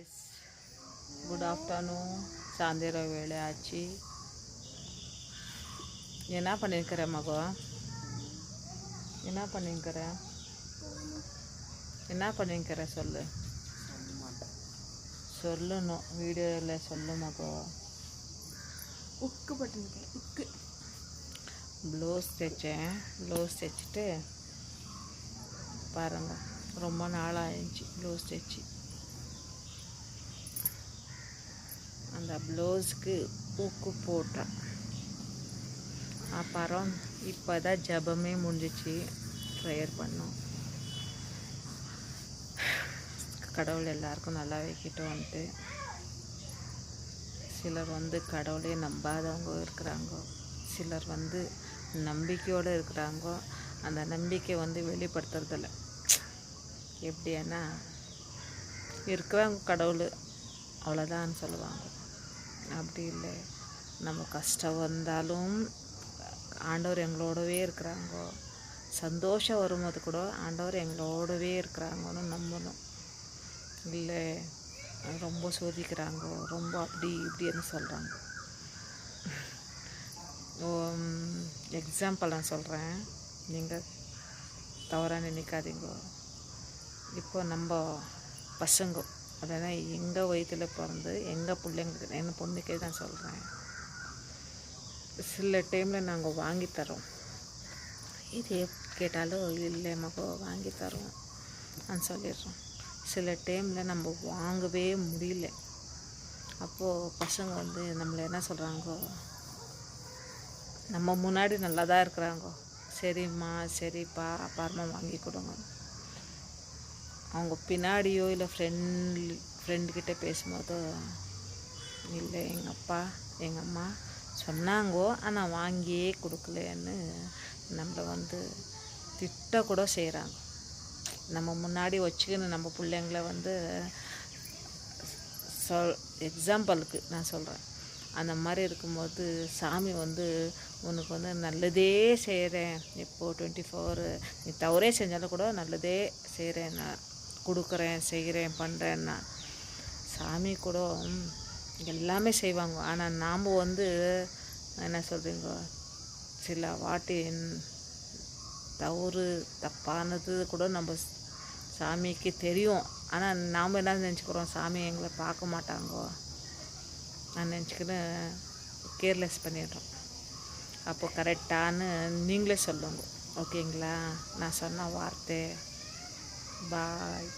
guys, good afternoon. சாயந்தர வேலை ஆச்சு. என்ன பண்ணிருக்கிற மகன்? என்ன பண்ணிருக்கிற சொல்லு. சொல்லணும், வீடியோவில் சொல்லு மகன். உக்கு பட்டிருக்கேன். உக்கு ப்ளவுஸ் தைச்சேன். ப்ளவுஸ் தைச்சிட்டு பாருங்கள், ரொம்ப நாள் ஆயிடுச்சு ப்ளவுஸ் தைச்சி. அந்த ப்ளவுஸுக்கு ஊக்கு போட்டேன். அப்புறம் இப்போ தான் ஜபமே முடிஞ்சிச்சு. ப்ரேயர் பண்ணோம். கடவுள் எல்லாருக்கும் நல்லா வைக்கிட்டோம் வந்துட்டு. சிலர் கடவுளே நம்பாதவங்க இருக்கிறாங்க, சிலர் நம்பிக்கையோடு இருக்கிறாங்க. அந்த நம்பிக்கை வெளிப்படுத்துறதில்ல. எப்படின்னா இருக்கிறாங்க கடவுள் அவ்வளோதான் சொல்லுவாங்க. அப்படி இல்லை, நம்ம கஷ்டம் வந்தாலும் ஆண்டவர் எங்களோடவே இருக்கிறாங்க. சந்தோஷம் வரும்போது கூட ஆண்டவர் எங்களோடவே இருக்கிறாங்கன்னு நம்பணும். இல்லை ரொம்ப சோதிக்கிறாங்க, ரொம்ப அப்படி இப்படின்னு சொல்கிறாங்க. எக்ஸாம்பிள் நான் சொல்கிறேன், நீங்கள் தவறாக நினைக்காதீங்க. இப்போ நம்ம பசங்க அப்படின்னா எங்கள் வயிற்றில் பிறந்து எங்கள் பிள்ளைங்களுக்கு, எங்கள் பொண்ணுக்கே தான் சொல்கிறேன். சில டைமில் நாங்கள் வாங்கி தரோம். இது கேட்டாலும் இல்லை மகன் வாங்கி தரோம் நான் சொல்லிடுறோம். சில டைமில் நம்ம வாங்கவே முடியல. அப்போது பசங்க நம்மளை என்ன சொல்கிறாங்கோ, நம்ம முன்னாடி நல்லா தான் இருக்கிறாங்க, சரிம்மா சரிப்பா அப்புறமா வாங்கி கொடுங்க. அவங்க பின்னாடியோ இல்லை ஃப்ரெண்டுக்கிட்ட பேசும்போதோ, இல்லை எங்கள் அப்பா எங்கள் அம்மா சொன்னாங்கோ ஆனால் வாங்கியே கொடுக்கலன்னு நம்மளை திட்டக்கூட செய்கிறாங்க. நம்ம முன்னாடி வச்சுக்கின்னு நம்ம பிள்ளைங்கள எக்ஸாம்பிளுக்கு நான் சொல்கிறேன். அந்த மாதிரி இருக்கும்போது சாமி உனக்கு நல்லதே செய்கிறேன், இப்போது 24 நீ தவறே செஞ்சாலும் கூட நல்லதே செய்கிறேன், நான் கொடுக்குறேன், செய்கிறேன், பண்ணுறேன்னா சாமி கூட எல்லாமே செய்வாங்க. ஆனால் நாம் என்ன சொல்கிறீங்க, சில வாட்டி தப்பானது கூட நம்ம சாமிக்கு தெரியும். ஆனால் நாம் என்ன நினச்சிக்கிறோம், சாமி எங்களை பார்க்க மாட்டாங்கோ நான் நினச்சிக்கின்னு கேர்லெஸ் பண்ணிடுறோம். அப்போ கரெக்டானு நீங்களே சொல்லுங்க, ஓகேங்களா? நான் சொன்ன வார்த்தை. பாய்.